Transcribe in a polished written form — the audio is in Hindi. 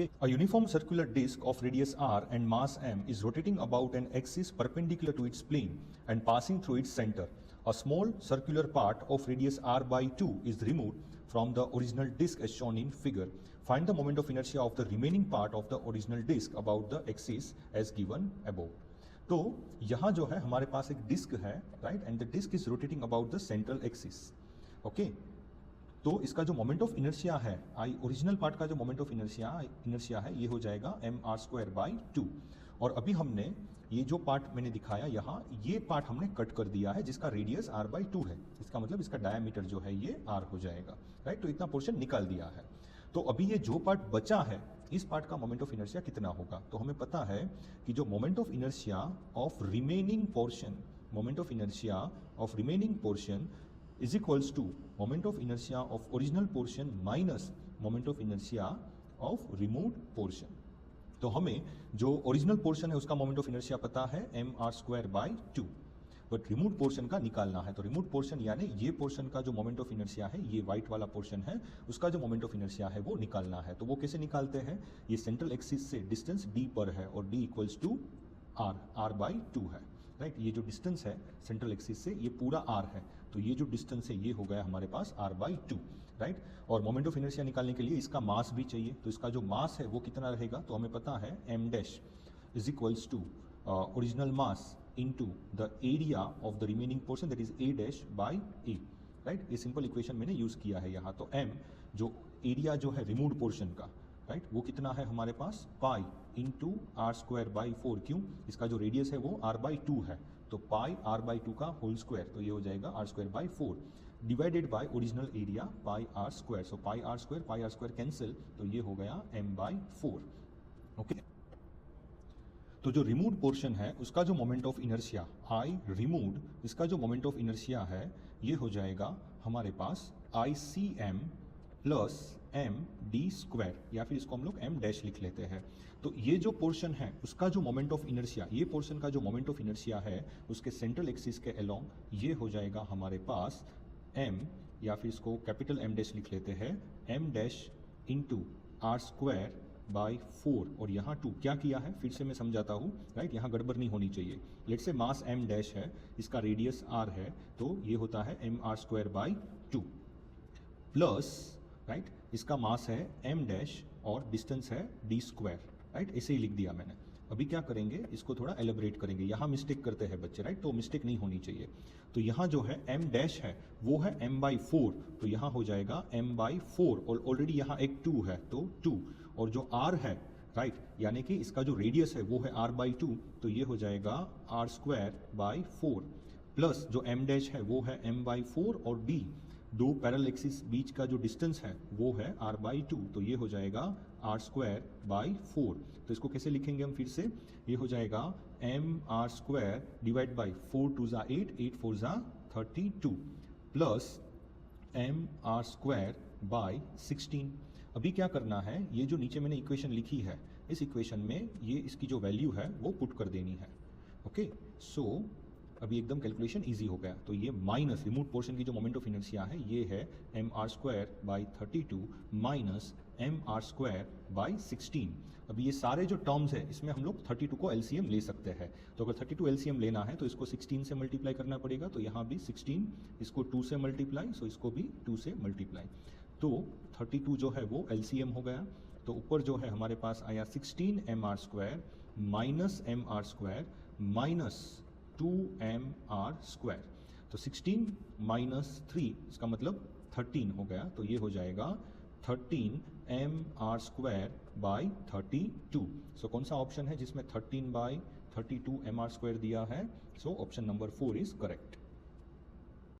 A uniform circular disk of radius r and mass m is rotating about an axis perpendicular to its plane and passing through its center. A small circular part of radius r by 2 is removed from the original disk as shown in figure. Find the moment of inertia of the remaining part of the original disk about the axis as given above. तो यहाँ जो है हमारे पास एक डिस्क है, right, and the disc is rotating about the central axis. Okay, तो इसका जो मोमेंट ऑफ इनर्शिया है, आई ओरिजिनल पार्ट का जो मोमेंट ऑफ इनर्शिया है ये हो जाएगा mr² बाई 2. और अभी हमने ये जो पार्ट मैंने दिखाया यहाँ, ये पार्ट हमने कट कर दिया है जिसका रेडियस r बाई 2 है. इसका मतलब इसका डायमीटर जो है ये r हो जाएगा, राइट. तो इतना पोर्शन निकाल दिया है. तो अभी ये जो पार्ट बचा है, इस पार्ट का मोमेंट ऑफ इनर्शिया कितना होगा. तो हमें पता है कि जो moment of inertia of remaining portion is equals to moment of inertia of original portion minus moment of inertia of removed portion. तो हमें जो ओरिजिनल पोर्शन है उसका मोमेंट ऑफ इनर्शिया पता है mr² by 2, but remove portion का निकालना है. तो रिमूव पोर्शन यानी ये पोर्शन का जो मोमेंट ऑफ इनर्शिया है, ये व्हाइट वाला पोर्शन है, उसका जो मोमेंट ऑफ इनर्शिया है वो निकालना है. तो वो कैसे निकालते हैं, ये सेंट्रल एक्सिस से डिस्टेंस d पर है और d equals to r by 2 है, राइट. ये जो डिस्टेंस है सेंट्रल एक्सिस से ये पूरा r है, तो ये जो डिस्टेंस है ये हो गया हमारे पास r बाई 2, राइट. और मोमेंट ऑफ इनर्शिया निकालने के लिए इसका मास भी चाहिए. तो इसका जो मास है वो कितना रहेगा, तो हमें पता है m dash is equals to original mass into the area of the remaining portion, that is a dash by a, right. ये सिंपल इक्वेशन मैंने यूज किया है यहाँ. तो m जो एरिया जो है रिमूव्ड पोर्शन का, राइट, वो कितना है हमारे पास पाई इंटू r² बाई 4. क्यों, इसका जो रेडियस है वो r बाई 2 है, तो पाई r बाई 2 का होल स्क्वायर, तो ये हो जाएगा r² by 4 divided by original area pi r². So pi r² cancel, तो ये हो गया m बाई 4. ओके, तो जो रिमूव्ड पोर्शन है उसका जो moment of inertia I removed, इसका जो मोमेंट ऑफ इनर्शिया है ये हो जाएगा हमारे पास ICM प्लस md², या फिर इसको हम लोग m डैश लिख लेते हैं. तो ये जो पोर्शन है उसका जो मोमेंट ऑफ इनर्शिया, ये पोर्शन का जो मोमेंट ऑफ इनर्शिया है उसके सेंट्रल एक्सिस के अलोंग ये हो जाएगा हमारे पास m, या फिर इसको कैपिटल M डैश लिख लेते हैं, m dash into r² by 4. और यहाँ 2 क्या किया है फिर से मैं समझाता हूँ, राइट. यहाँ गड़बड़ नहीं होनी चाहिए. लेट से मास m डैश है, इसका रेडियस r है, तो ये होता है mr² बाई 2 प्लस, राइट, इसका मास है m डैश और डिस्टेंस है d², राइट. ऐसे ही लिख दिया मैंने. अभी क्या करेंगे, इसको थोड़ा एलिब्रेट करेंगे. यहाँ मिस्टेक करते हैं बच्चे, राइट, तो मिस्टेक नहीं होनी चाहिए. तो यहाँ जो है m डैश है वो है m बाई 4, तो यहाँ हो जाएगा m बाई 4, और ऑलरेडी यहाँ एक 2 है तो 2, और जो r है, राइट, यानी कि इसका जो रेडियस है वो है r बाई 2, तो ये हो जाएगा r² बाई 4 प्लस जो m डैश है वो है m बाई 4 और d, दो पैरेलल एक्सिस बीच का जो डिस्टेंस है वो है r बाई 2, तो ये हो जाएगा r² बाई 4. तो इसको कैसे लिखेंगे हम फिर से, ये हो जाएगा mr² डिवाइड बाई 4 2 ज़ा 8, 8 4 ज़ा 32 प्लस mr² बाई 16. अभी क्या करना है, ये जो नीचे मैंने इक्वेशन लिखी है, इस इक्वेशन में ये इसकी जो वैल्यू है वो पुट कर देनी है. ओके, सो अभी एकदम कैलकुलेशन इजी हो गया. तो ये माइनस रिमूव पोर्शन की जो मोमेंट ऑफ इनर्शिया है ये है mr² by 32 minus mr² by 16. अभी ये सारे जो टर्म्स है इसमें हम लोग 32 को LCM ले सकते हैं. तो अगर 32 LCM लेना है तो इसको 16 से मल्टीप्लाई करना पड़ेगा. तो यहाँ भी 16, इसको 2 से मल्टीप्लाई, सो इसको भी 2 से मल्टीप्लाई. तो 32 जो है वो LCM हो गया. तो ऊपर जो है हमारे पास आया 16 mr² minus mr² minus 2mr². तो 16 माइनस 3, इसका मतलब 13 हो गया. तो ये हो जाएगा 13 mr² बाई 32. सो कौन सा ऑप्शन है जिसमें 13 बाई 32 mr² दिया है, so option number 4 is correct.